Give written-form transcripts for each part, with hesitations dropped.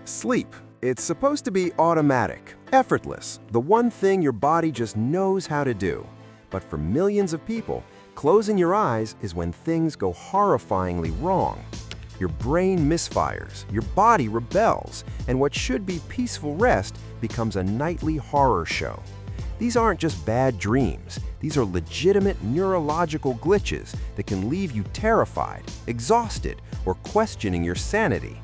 Sleep. It's supposed to be automatic, effortless, the one thing your body just knows how to do. But for millions of people, closing your eyes is when things go horrifyingly wrong. Your brain misfires, your body rebels, and what should be peaceful rest becomes a nightly horror show. These aren't just bad dreams. These are legitimate neurological glitches that can leave you terrified, exhausted, or questioning your sanity.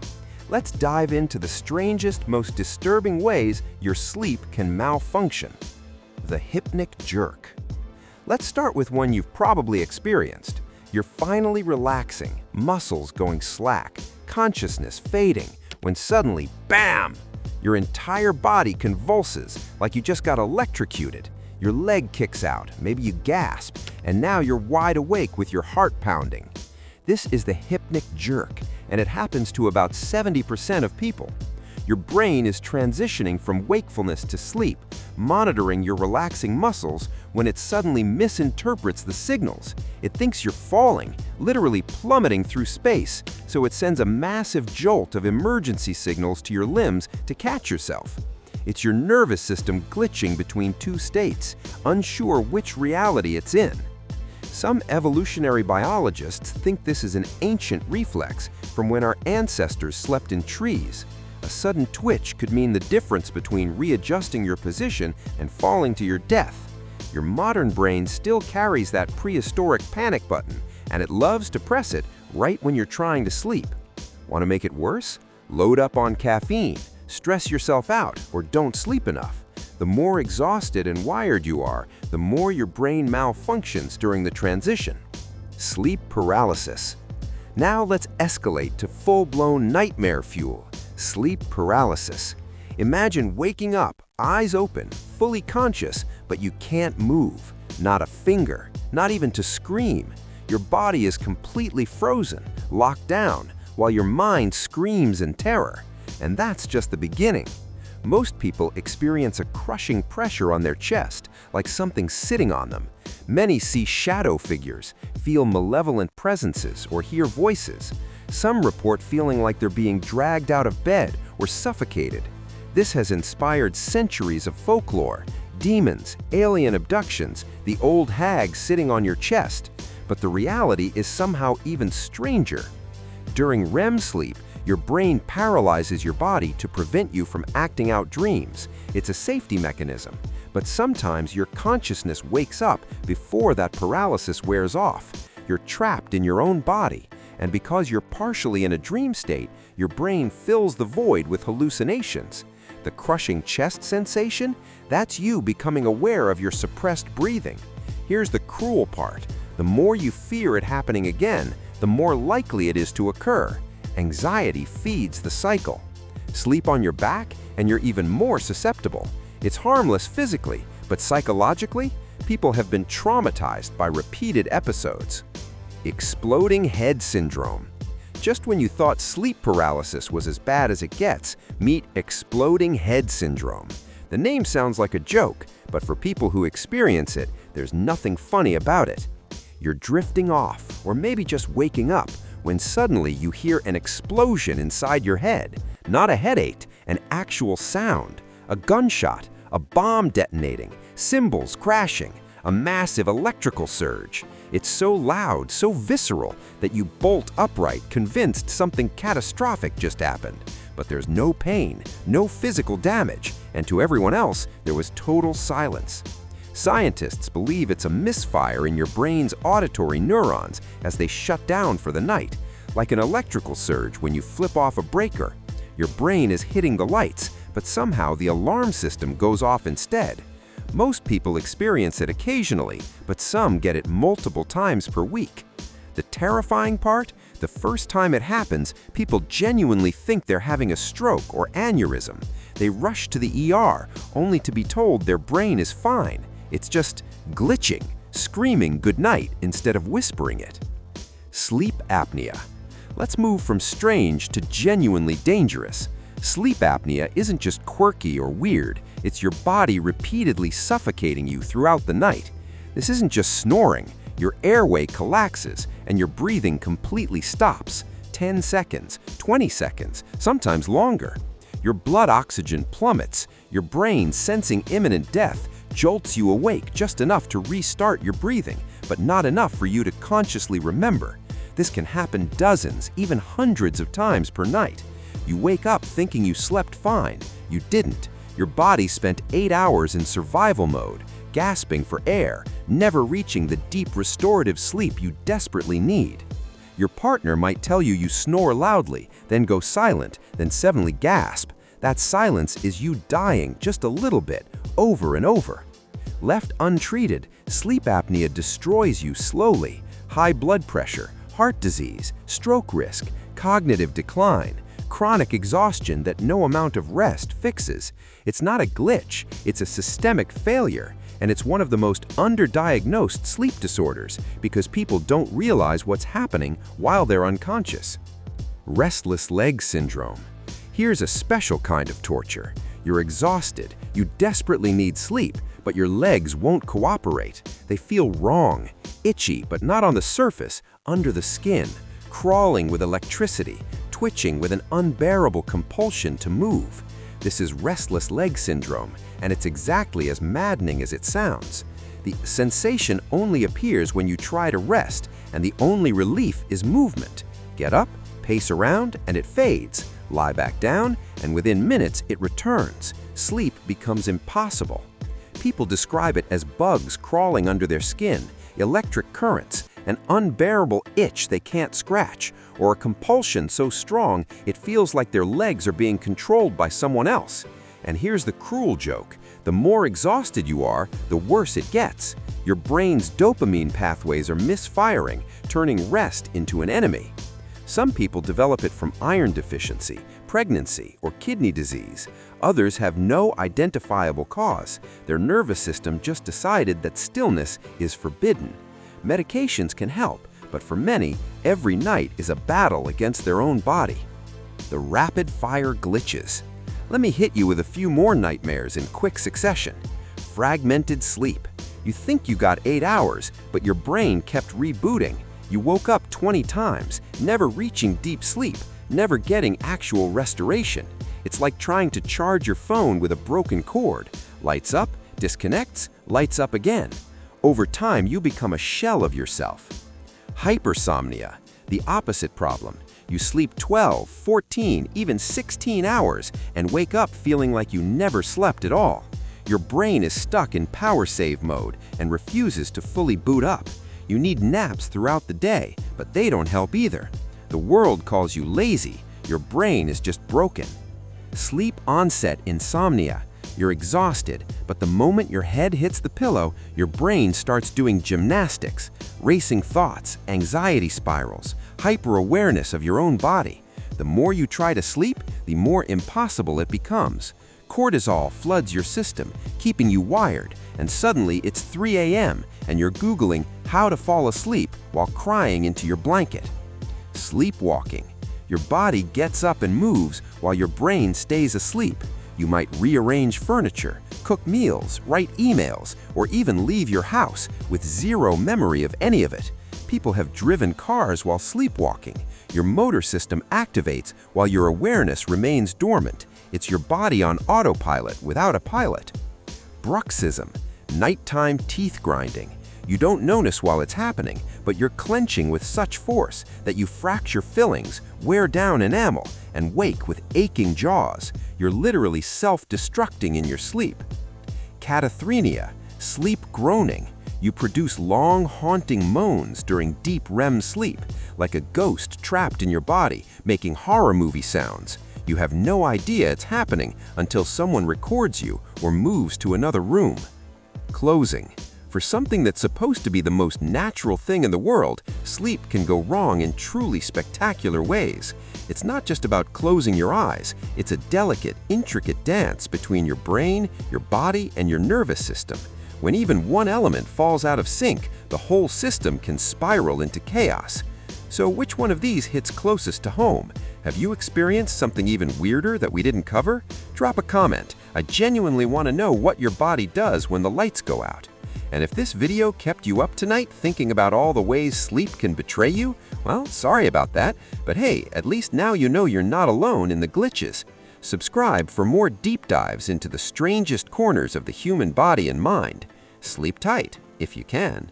Let's dive into the strangest, most disturbing ways your sleep can malfunction. The hypnic jerk. Let's start with one you've probably experienced. You're finally relaxing, muscles going slack, consciousness fading, when suddenly, bam! Your entire body convulses like you just got electrocuted. Your leg kicks out, maybe you gasp, and now you're wide awake with your heart pounding. This is the hypnic jerk, and it happens to about 70% of people. Your brain is transitioning from wakefulness to sleep, monitoring your relaxing muscles when it suddenly misinterprets the signals. It thinks you're falling, literally plummeting through space, so it sends a massive jolt of emergency signals to your limbs to catch yourself. It's your nervous system glitching between two states, unsure which reality it's in. Some evolutionary biologists think this is an ancient reflex from when our ancestors slept in trees. A sudden twitch could mean the difference between readjusting your position and falling to your death. Your modern brain still carries that prehistoric panic button, and it loves to press it right when you're trying to sleep. Want to make it worse? Load up on caffeine, stress yourself out, or don't sleep enough. The more exhausted and wired you are, the more your brain malfunctions during the transition. Sleep paralysis. Now let's escalate to full-blown nightmare fuel. Sleep paralysis. Imagine waking up, eyes open, fully conscious, but you can't move. Not a finger, not even to scream. Your body is completely frozen, locked down, while your mind screams in terror. And that's just the beginning. Most people experience a crushing pressure on their chest, like something sitting on them. Many see shadow figures, feel malevolent presences, or hear voices. Some report feeling like they're being dragged out of bed or suffocated. This has inspired centuries of folklore, demons, alien abductions, the old hag sitting on your chest. But the reality is somehow even stranger. During REM sleep, your brain paralyzes your body to prevent you from acting out dreams. It's a safety mechanism. But sometimes your consciousness wakes up before that paralysis wears off. You're trapped in your own body. And because you're partially in a dream state, your brain fills the void with hallucinations. The crushing chest sensation? That's you becoming aware of your suppressed breathing. Here's the cruel part. The more you fear it happening again, the more likely it is to occur. Anxiety feeds the cycle. Sleep on your back, and you're even more susceptible. It's harmless physically, but psychologically, people have been traumatized by repeated episodes. Exploding head syndrome. Just when you thought sleep paralysis was as bad as it gets, meet exploding head syndrome. The name sounds like a joke, but for people who experience it, there's nothing funny about it. You're drifting off, or maybe just waking up, when suddenly you hear an explosion inside your head. Not a headache, an actual sound. A gunshot, a bomb detonating, cymbals crashing, a massive electrical surge. It's so loud, so visceral, that you bolt upright, convinced something catastrophic just happened. But there's no pain, no physical damage, and to everyone else, there was total silence. Scientists believe it's a misfire in your brain's auditory neurons as they shut down for the night. Like an electrical surge when you flip off a breaker. Your brain is hitting the lights, but somehow the alarm system goes off instead. Most people experience it occasionally, but some get it multiple times per week. The terrifying part? The first time it happens, people genuinely think they're having a stroke or aneurysm. They rush to the ER, only to be told their brain is fine. It's just glitching, screaming goodnight instead of whispering it. Sleep apnea. Let's move from strange to genuinely dangerous. Sleep apnea isn't just quirky or weird, it's your body repeatedly suffocating you throughout the night. This isn't just snoring, your airway collapses and your breathing completely stops. 10 seconds, 20 seconds, sometimes longer. Your blood oxygen plummets, your brain, sensing imminent death, jolts you awake just enough to restart your breathing, but not enough for you to consciously remember. This can happen dozens, even hundreds of times per night. You wake up thinking you slept fine. You didn't. Your body spent 8 hours in survival mode, gasping for air, never reaching the deep restorative sleep you desperately need. Your partner might tell you you snore loudly, then go silent, then suddenly gasp. That silence is you dying just a little bit, over and over. Left untreated, sleep apnea destroys you slowly. High blood pressure, heart disease, stroke risk, cognitive decline, chronic exhaustion that no amount of rest fixes. It's not a glitch, it's a systemic failure, and it's one of the most underdiagnosed sleep disorders because people don't realize what's happening while they're unconscious. Restless leg syndrome. Here's a special kind of torture. You're exhausted, you desperately need sleep, but your legs won't cooperate. They feel wrong, itchy, but not on the surface, under the skin, crawling with electricity, twitching with an unbearable compulsion to move. This is restless leg syndrome, and it's exactly as maddening as it sounds. The sensation only appears when you try to rest, and the only relief is movement. Get up, pace around, and it fades. Lie back down, and within minutes it returns. Sleep becomes impossible. People describe it as bugs crawling under their skin, electric currents, an unbearable itch they can't scratch, or a compulsion so strong it feels like their legs are being controlled by someone else. And here's the cruel joke. The more exhausted you are, the worse it gets. Your brain's dopamine pathways are misfiring, turning rest into an enemy. Some people develop it from iron deficiency, pregnancy, or kidney disease. Others have no identifiable cause. Their nervous system just decided that stillness is forbidden. Medications can help, but for many, every night is a battle against their own body. The rapid-fire glitches. Let me hit you with a few more nightmares in quick succession. Fragmented sleep. You think you got 8 hours, but your brain kept rebooting. You woke up 20 times, never reaching deep sleep, never getting actual restoration. It's like trying to charge your phone with a broken cord. Lights up, disconnects, lights up again. Over time, you become a shell of yourself. Hypersomnia, the opposite problem. You sleep 12, 14, even 16 hours and wake up feeling like you never slept at all. Your brain is stuck in power save mode and refuses to fully boot up. You need naps throughout the day, but they don't help either. The world calls you lazy. Your brain is just broken. Sleep onset insomnia. You're exhausted, but the moment your head hits the pillow, your brain starts doing gymnastics, racing thoughts, anxiety spirals, hyper-awareness of your own body. The more you try to sleep, the more impossible it becomes. Cortisol floods your system, keeping you wired, and suddenly it's 3 a.m. and you're Googling how to fall asleep while crying into your blanket. Sleepwalking. Your body gets up and moves while your brain stays asleep. You might rearrange furniture, cook meals, write emails, or even leave your house with zero memory of any of it. People have driven cars while sleepwalking. Your motor system activates while your awareness remains dormant. It's your body on autopilot without a pilot. Bruxism, nighttime teeth grinding. You don't notice while it's happening, but you're clenching with such force that you fracture fillings, wear down enamel, and wake with aching jaws. You're literally self-destructing in your sleep. Cataphrenia, sleep groaning. You produce long, haunting moans during deep REM sleep, like a ghost trapped in your body, making horror movie sounds. You have no idea it's happening until someone records you or moves to another room. Closing. For something that's supposed to be the most natural thing in the world, sleep can go wrong in truly spectacular ways. It's not just about closing your eyes. It's a delicate, intricate dance between your brain, your body, and your nervous system. When even one element falls out of sync, the whole system can spiral into chaos. So which one of these hits closest to home? Have you experienced something even weirder that we didn't cover? Drop a comment. I genuinely want to know what your body does when the lights go out. And if this video kept you up tonight thinking about all the ways sleep can betray you, well, sorry about that, but hey, at least now you know you're not alone in the glitches. Subscribe for more deep dives into the strangest corners of the human body and mind. Sleep tight, if you can.